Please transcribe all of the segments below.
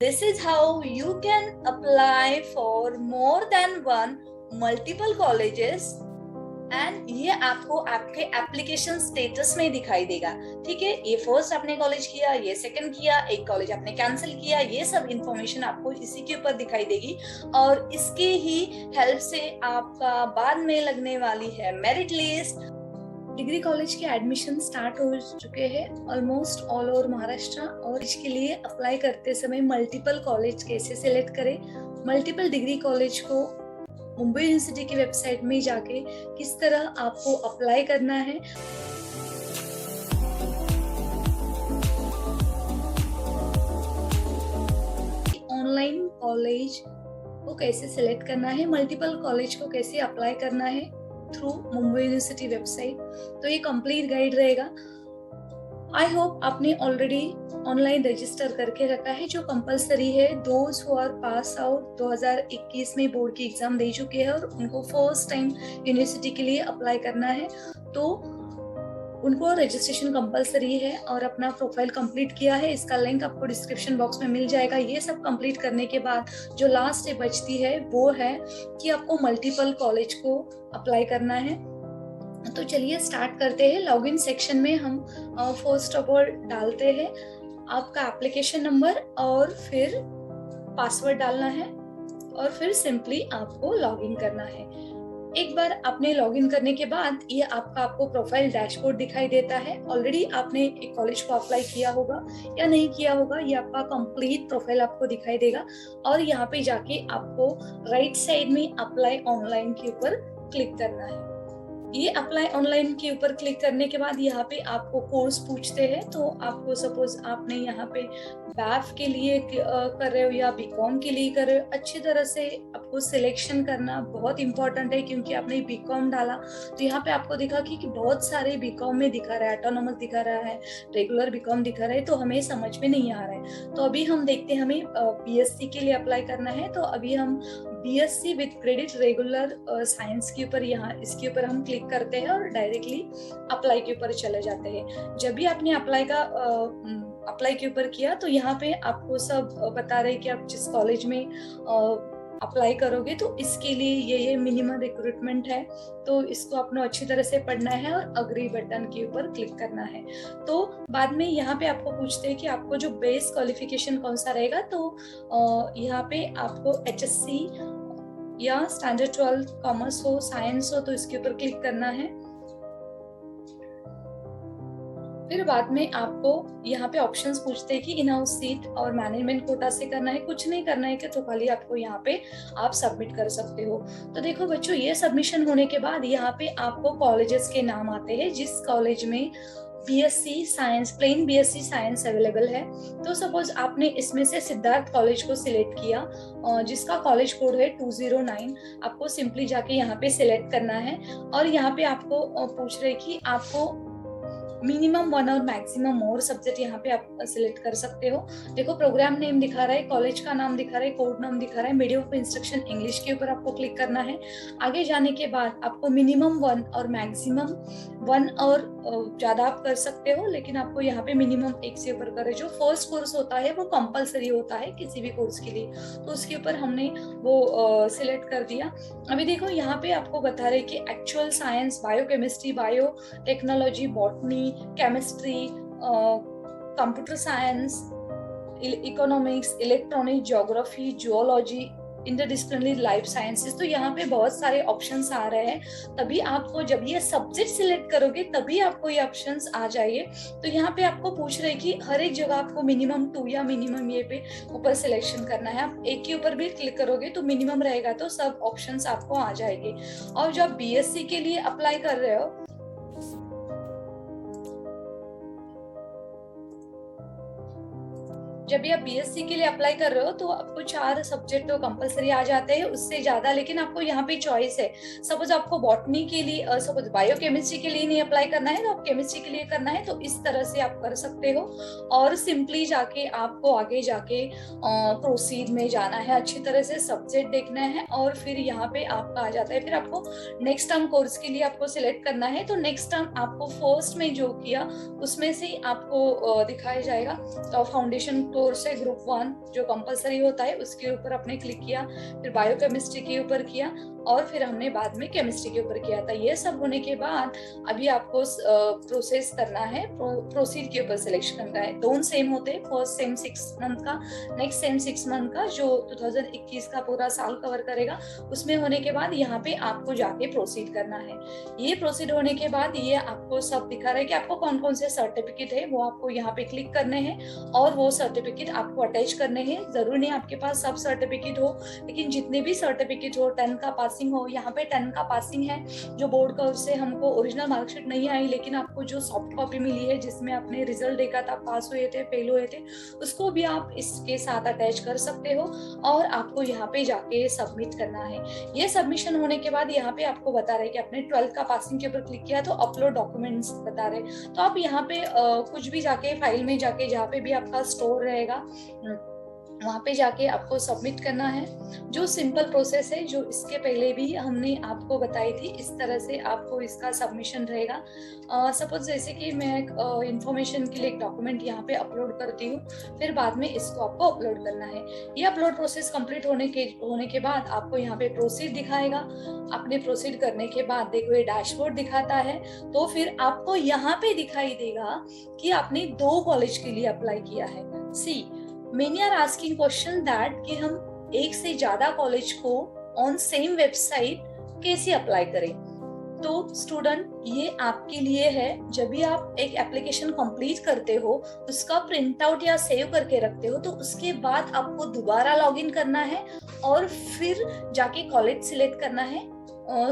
This is how you can apply for more than one multiple colleges and ये आपको आपके application status में दिखाई देगा। ठीक है, ये फर्स्ट आपने कॉलेज किया, ये सेकंड किया, एक कॉलेज आपने कैंसिल किया, ये सब इंफॉर्मेशन आपको इसी के ऊपर दिखाई देगी और इसके ही हेल्प से आपका बाद में लगने वाली है मेरिट लिस्ट। डिग्री कॉलेज के एडमिशन स्टार्ट हो चुके हैं ऑलमोस्ट ऑल ओवर महाराष्ट्र और इसके लिए अप्लाई करते समय मल्टीपल कॉलेज कैसे सिलेक्ट करें, मल्टीपल डिग्री कॉलेज को मुंबई यूनिवर्सिटी की वेबसाइट में जाके किस तरह आपको अप्लाई करना है, ऑनलाइन कॉलेज को कैसे सिलेक्ट करना है, मल्टीपल कॉलेज को कैसे अप्लाई करना है थ्रू मुंबई यूनिवर्सिटी वेबसाइट। तो ये कंप्लीट गाइड रहेगा। आई होप आपने ऑलरेडी ऑनलाइन रजिस्टर करके रखा है, जो कंपलसरी है। Those who are pass out 2021 में बोर्ड की एग्जाम दे चुके हैं और उनको फर्स्ट टाइम यूनिवर्सिटी के लिए अप्लाई करना है तो उनको रजिस्ट्रेशन कंपलसरी है और अपना प्रोफाइल कंप्लीट किया है। इसका लिंक आपको डिस्क्रिप्शन बॉक्स में मिल जाएगा। ये सब कंप्लीट करने के बाद जो लास्ट स्टेप बचती है वो है कि आपको मल्टीपल कॉलेज को अप्लाई करना है। तो चलिए स्टार्ट करते हैं। लॉगिन सेक्शन में हम फर्स्ट ऑफ ऑल डालते हैं आपका एप्लीकेशन नंबर और फिर पासवर्ड डालना है और फिर सिंपली आपको लॉगिन करना है। एक बार आपने लॉगिन करने के बाद ये आपको प्रोफाइल डैशबोर्ड दिखाई देता है। ऑलरेडी आपने एक कॉलेज को अप्लाई किया होगा या नहीं किया होगा, ये आपका कंप्लीट प्रोफाइल आपको दिखाई देगा और यहाँ पे जाके आपको राइट साइड में अप्लाई ऑनलाइन के ऊपर क्लिक करना है। ये अप्लाई ऑनलाइन के ऊपर क्लिक करने के बाद यहाँ पे आपको कोर्स पूछते हैं। तो आपको सपोज आपने यहाँ पे बैफ के लिए कर रहे हो या बीकॉम के लिए कर रहे हो, अच्छी तरह से आपको सिलेक्शन करना बहुत इंपॉर्टेंट है क्योंकि आपने बीकॉम डाला तो यहाँ पे आपको दिखा कि बहुत सारे बीकॉम में दिखा रहा है, ऑटोनॉमस दिखा रहा है, रेगुलर बीकॉम दिखा रहा है, तो हमें समझ में नहीं आ रहा है। तो अभी हम देखते हैं हमें बीएससी के लिए अप्लाई करना है। तो अभी हम BSc with credit regular science के ऊपर यहाँ इसके ऊपर हम क्लिक करते हैं और डायरेक्टली अप्लाई के ऊपर चले जाते हैं। जब भी आपने अप्लाई के ऊपर किया तो यहाँ पे आपको सब बता रहे कि आप जिस कॉलेज में अप्लाई करोगे तो इसके लिए ये मिनिमम रिक्रूटमेंट है, तो इसको आपको अच्छी तरह से पढ़ना है और अग्री बटन के ऊपर क्लिक करना है। तो बाद में यहाँ पे आपको पूछते हैं कि आपको जो बेस क्वालिफिकेशन कौन सा रहेगा। तो यहाँ पे आपको HSC या स्टैंडर्ड 12 कॉमर्स हो, साइंस हो, तो इसके ऊपर क्लिक करना है। फिर बाद में आपको यहाँ पे ऑप्शंस पूछते हैं कि इन हाउस सीट और मैनेजमेंट कोटा से करना है, कुछ नहीं करना है कि तो खाली आपको यहाँ पे आप सबमिट कर सकते हो। तो देखो बच्चों, ये सबमिशन होने के बाद यहाँ पे आपको कॉलेजेस के नाम आते हैं जिस कॉलेज में BSc science, plain BSc science available है। तो सपोज आपने इसमें से सिद्धार्थ कॉलेज को सिलेक्ट किया जिसका कॉलेज कोड है 209। आपको सिंपली जाके यहाँ पे सिलेक्ट करना है और यहाँ पे आपको पूछ रहे कि आपको मिनिमम 1 और मैक्सिमम और सब्जेक्ट यहाँ पे आप सिलेक्ट कर सकते हो। देखो प्रोग्राम नेम दिखा रहा है, कॉलेज का नाम दिखा रहा है, कोड नाम दिखा रहा है, मीडियम ऑफ इंस्ट्रक्शन इंग्लिश के ऊपर आपको क्लिक करना है। आगे जाने के बाद आपको मिनिमम 1 और मैक्सिमम 1 और ज्यादा आप कर सकते हो, लेकिन आपको यहाँ पे मिनिमम 1 से ऊपर करे। जो फर्स्ट कोर्स होता है वो कंपलसरी होता है किसी भी कोर्स के लिए, तो उसके ऊपर हमने वो सिलेक्ट कर दिया। अभी देखो यहाँ पे आपको बता रहे कि actual science, biochemistry, bio technology, botany, chemistry, computer science, economics, electronic, geography, geology, interdisciplinary life sciences. तो यहाँ पे बहुत सारे ऑप्शंस आ रहे हैं। तभी आपको जब ये सब्जेक्ट सिलेक्ट करोगे तभी आपको ये ऑप्शंस आ जाएंगे। तो यहाँ पे आपको पूछ रहे कि हर एक जगह आपको मिनिमम 2 या मिनिमम ये पे ऊपर सिलेक्शन करना है। आप एक के ऊपर भी क्लिक करोगे तो मिनिमम रहेगा तो सब ऑप्शंस आपको आ जाएंगे। और जब बीएससी के लिए अप्लाई कर रहे हो जब भी आप बीएससी के लिए अप्लाई कर रहे हो तो आपको 4 सब्जेक्ट तो कंपलसरी आ जाते हैं, उससे ज्यादा लेकिन आपको यहाँ पे चॉइस है। सपोज आपको बॉटनी के लिए, सपोज बायोकेमिस्ट्री के लिए नहीं अप्लाई करना है तो आप केमिस्ट्री के लिए करना है, तो इस तरह से आप कर सकते हो। और सिंपली जाके आपको आगे जाके प्रोसीड में जाना है, अच्छी तरह से सब्जेक्ट देखना है और फिर यहाँ पे आपका आ जाता है। फिर आपको नेक्स्ट टर्म कोर्स के लिए आपको सिलेक्ट करना है, तो नेक्स्ट टर्म आपको फर्स्ट में जो किया उसमें से आपको दिखाया जाएगा। फाउंडेशन कोर्स है ग्रुप 1 जो कंपलसरी होता है, उसके ऊपर आपने क्लिक किया, फिर बायोकेमिस्ट्री के ऊपर किया, और फिर हमने बाद में केमिस्ट्री के ऊपर किया था। ये सब होने के बाद अभी आपको प्रोसेस करना है, प्रोसीड के ऊपर सिलेक्शन करना है। दोनों सेम होते हैं, फर्स्ट सेम 6 मंथ का, नेक्स्ट सेम 6 मंथ का, जो 2021 का पूरा साल कवर करेगा। उसमें होने के बाद यहाँ पे आपको जाके प्रोसीड करना है। ये प्रोसीड होने के बाद ये आपको सब दिखा रहा है कि आपको कौन कौन से सर्टिफिकेट है, वो आपको यहाँ पे क्लिक करने हैं और वो सर्टिफिकेट आपको अटैच करने हैं। जरूरी नहीं आपके पास सब सर्टिफिकेट हो, लेकिन जितने भी सर्टिफिकेट हो, 10 का पासिंग हो, यहाँ पे 10 का पासिंग है, जो बोर्ड का उससे हमको ओरिजिनल मार्कशीट नहीं आई, लेकिन आपको जो सॉफ्ट कॉपी मिली है जिसमें आपने रिजल्ट देखा था, पास हुए थे, फेल हुए थे, उसको भी आप इसके साथ अटैच कर सकते हो और आपको यहाँ पे जाके सबमिट करना है। ये सबमिशन होने के बाद यहाँ पे आपको बता रहे कि आपने 12 का पासिंग के ऊपर क्लिक किया तो अपलोड डॉक्यूमेंट्स बता रहे, तो आप यहाँ पे कुछ भी जाके फाइल में जाके जहाँ पे भी आपका स्टोर रहेगा वहाँ पे जाके आपको सबमिट करना है। जो सिंपल प्रोसेस है जो इसके पहले भी हमने आपको बताई थी, इस तरह से आपको इसका सबमिशन रहेगा। सपोज जैसे कि मैं इंफॉर्मेशन के लिए एक डॉक्यूमेंट यहाँ पे अपलोड करती हूँ, फिर बाद में इसको आपको अपलोड करना है। ये अपलोड प्रोसेस कंप्लीट होने के बाद आपको यहाँ पे प्रोसीड दिखाएगा। आपने प्रोसीड करने के बाद देखो ये डैशबोर्ड दिखाता है, तो फिर आपको यहाँ पे दिखाई देगा कि आपने 2 कॉलेज के लिए अप्लाई किया है। सी Many are asking question that कि हम एक से ज्यादा कॉलेज को ऑन सेम वेबसाइट कैसे अप्लाई करें। तो स्टूडेंट ये आपके लिए है, जब भी आप एक एप्लीकेशन कंप्लीट करते हो, उसका प्रिंट आउट या सेव करके रखते हो, तो उसके बाद आपको दोबारा लॉगिन करना है और फिर जाके कॉलेज सिलेक्ट करना है।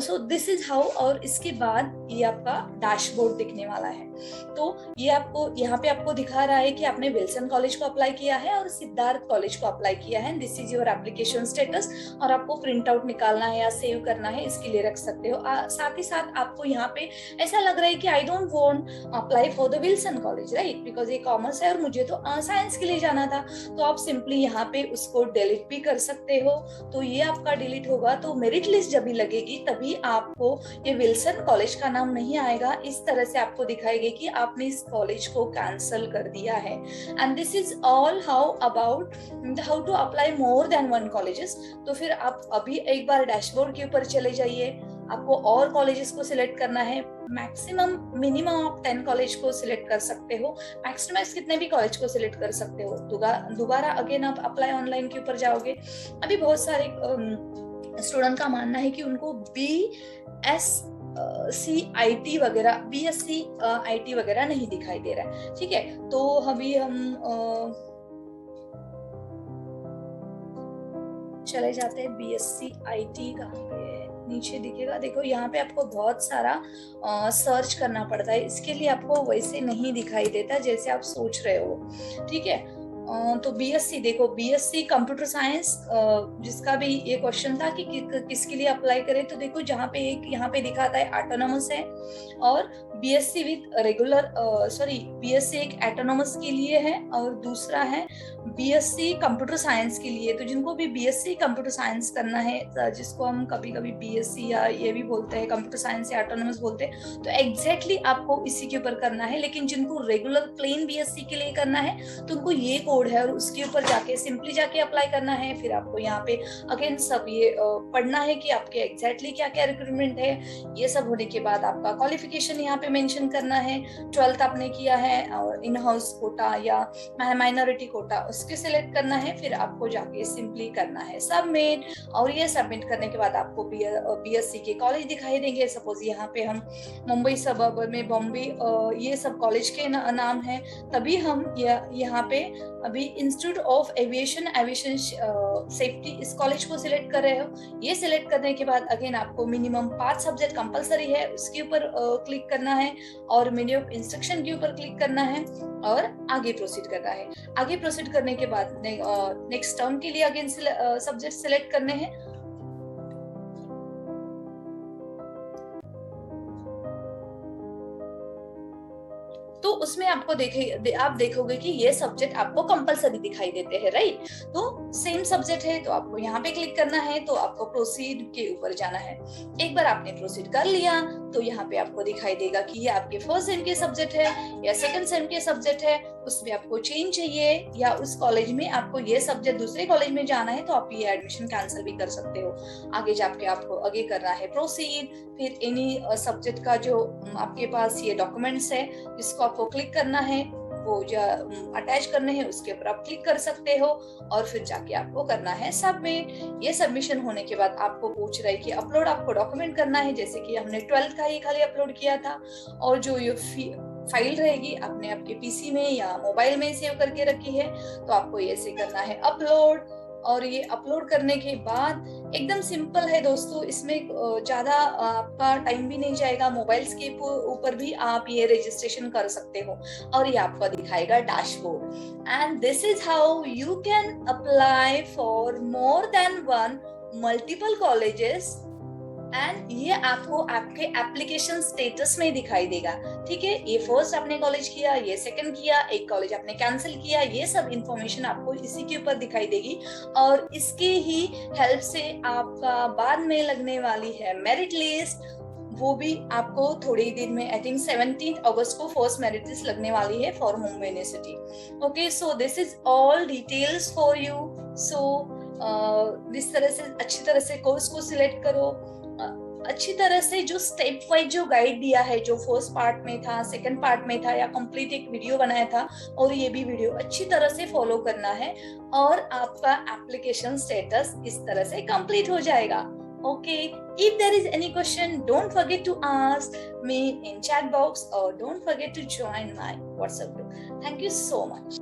सो दिस इज हाउ। और इसके बाद ये आपका डैशबोर्ड दिखने वाला है। तो ये आपको यहाँ पे आपको दिखा रहा है कि आपने विल्सन कॉलेज को अप्लाई किया है और सिद्धार्थ कॉलेज को अप्लाई किया है। This is your application status. और आपको प्रिंट आउट निकालना है या सेव करना है, इसके लिए रख सकते हो। साथ ही साथ आपको यहाँ पे ऐसा लग रहा है कि I don't want apply for the Wilson college, right, because ये कॉमर्स है और मुझे तो साइंस के लिए जाना था, तो आप सिंपली यहाँ पे उसको डिलीट भी कर सकते हो। तो ये आपका डिलीट होगा, तो मेरिट लिस्ट जब भी लगेगी तभी आपको ये विल्सन कॉलेज का नाम नहीं आएगा। इस तरह से आपको दिखाएगी कि आपने इस कॉलेज को कैंसिल कर दिया है। And this is all how to apply more than 1 colleges. तो फिर आप अभी एक बार डैशबोर्ड के ऊपर चले जाइए, आपको और कॉलेजेस को सिलेक्ट करना है। मिनिमम आप 10 कॉलेज को सिलेक्ट कर सकते हो, मैक्सिमम कितने भी कॉलेज को सिलेक्ट कर सकते हो। दोबारा अगेन आप अप्लाई ऑनलाइन के ऊपर जाओगे। अभी बहुत सारे स्टूडेंट का मानना है कि उनको BSc IT वगैरह नहीं दिखाई दे रहा है, ठीक है। तो अभी हम चले जाते हैं BSc IT कहाँ पे नीचे दिखेगा। देखो यहाँ पे आपको बहुत सारा सर्च करना पड़ता है, इसके लिए आपको वैसे नहीं दिखाई देता जैसे आप सोच रहे हो, ठीक है। तो BSc देखो, BSc कंप्यूटर साइंस, जिसका भी ये क्वेश्चन था कि किसके लिए अप्लाई करें, तो देखो जहाँ पे एक यहाँ पे दिखाता है ऑटोनॉमस है, और BSc विद रेगुलर BSc एक ऑटोनॉमस के लिए है और दूसरा है BSc कंप्यूटर साइंस के लिए। तो जिनको भी BSc कंप्यूटर साइंस करना है, जिसको हम कभी कभी BSc या ये भी बोलते हैं कंप्यूटर साइंस या ऑटोनॉमस बोलते हैं, तो एग्जैक्टली आपको इसी के ऊपर करना है। लेकिन जिनको रेगुलर प्लेन BSc के लिए करना है तो उनको ये कोड है और उसके ऊपर जाके सिंपली जाके अप्लाई करना है। फिर आपको यहाँ पे अगेन सब ये पढ़ना है कि आपके एग्जैक्टली क्या क्या रिक्रूटमेंट है। ये सब होने के बाद आपका क्वालिफिकेशन यहाँ पे मेंशन करना है, 12th आपने किया है और इन हाउस कोटा या माइनॉरिटी कोटा, उसके सिलेक्ट करना है। फिर आपको जाके सिंपली करना है सबमिट, और ये सबमिट करने के बाद आपको BSc के कॉलेज दिखाई देंगे। सपोज यहाँ पे हम मुंबई सबअर्ब में बॉम्बे, ये सब कॉलेज के नाम है। तभी हम यहाँ पे अभी इंस्टीट्यूट ऑफ एविएशन सेफ्टी इस कॉलेज को सिलेक्ट कर रहे हो। ये सिलेक्ट करने के बाद अगेन आपको मिनिमम 5 सब्जेक्ट कंपलसरी है, उसके ऊपर क्लिक करना है और मेन्यू ऑफ इंस्ट्रक्शन के ऊपर क्लिक करना है और आगे प्रोसीड करना है। आगे प्रोसीड करने के बाद नेक्स्ट टर्म के लिए अगेन सब्जेक्ट सिलेक्ट करने हैं। तो उसमें आपको आप देखोगे कि ये सब्जेक्ट आपको कंपलसरी दिखाई देते हैं, राइट। तो सेम सब्जेक्ट है तो आपको यहाँ पे क्लिक करना है, तो आपको प्रोसीड के ऊपर जाना है। एक बार आपने प्रोसीड कर लिया तो यहाँ पे आपको दिखाई देगा कि ये आपके फर्स्ट सेम के सब्जेक्ट है या सेकंड सेम के सब्जेक्ट है, उसमें आपको चेंज चाहिए या उस कॉलेज में आपको ये सब्जेक्ट दूसरे कॉलेज में जाना है तो आप ये एडमिशन कैंसिल भी कर सकते हो। आगे जाके आपको आगे करना है प्रोसीड, फिर एनी सब्जेक्ट का जो आपके पास ये डॉक्यूमेंट्स है जिसको आपको क्लिक करना है, वो जो अटैच करने हैं उसके ऊपर आप क्लिक कर सकते हो और फिर जाके आपको करना है सबमिट। ये सबमिशन होने के बाद आपको पूछ रहा है कि अपलोड आपको डॉक्यूमेंट करना है, जैसे कि हमने 12th का ही खाली अपलोड किया था, और जो ये फाइल रहेगी आपने आपके पीसी में या मोबाइल में सेव करके रखी है तो आपको ऐसे करना है अपलोड। और ये अपलोड करने के बाद एकदम सिंपल है दोस्तों, इसमें ज्यादा आपका टाइम भी नहीं जाएगा। मोबाइल्स के ऊपर भी आप ये रजिस्ट्रेशन कर सकते हो और ये आपको दिखाएगा dashboard. And this is how you can apply for more than one multiple colleges, and ये आपको आपके एप्लीकेशन स्टेटस में दिखाई देगा। ठीक है, ये फर्स्ट आपने कॉलेज किया, ये सेकंड किया, एक कॉलेज आपने कैंसिल किया, ये सब इंफॉर्मेशन आपको इसी के ऊपर दिखाई देगी। और इसके ही हेल्प से आपका बाद में लगने वाली है मेरिट लिस्ट, वो भी आपको थोड़ी देर में आई थिंक 17 अगस्त को फर्स्ट मेरिट लिस्ट लगने वाली है for Mumbai university. Okay, so this is all details for you. So इस तरह से अच्छी तरह से कोर्स को सिलेक्ट करो, अच्छी तरह से जो स्टेप वाइज जो गाइड दिया है, जो फर्स्ट पार्ट में था, सेकंड पार्ट में था, या कंप्लीट एक वीडियो बनाया था, और ये भी वीडियो अच्छी तरह से फॉलो करना है और आपका एप्लीकेशन स्टेटस इस तरह से कंप्लीट हो जाएगा। Okay, if there is any question, don't forget to ask me in chat box or don't forget to join my WhatsApp group. Thank you so much.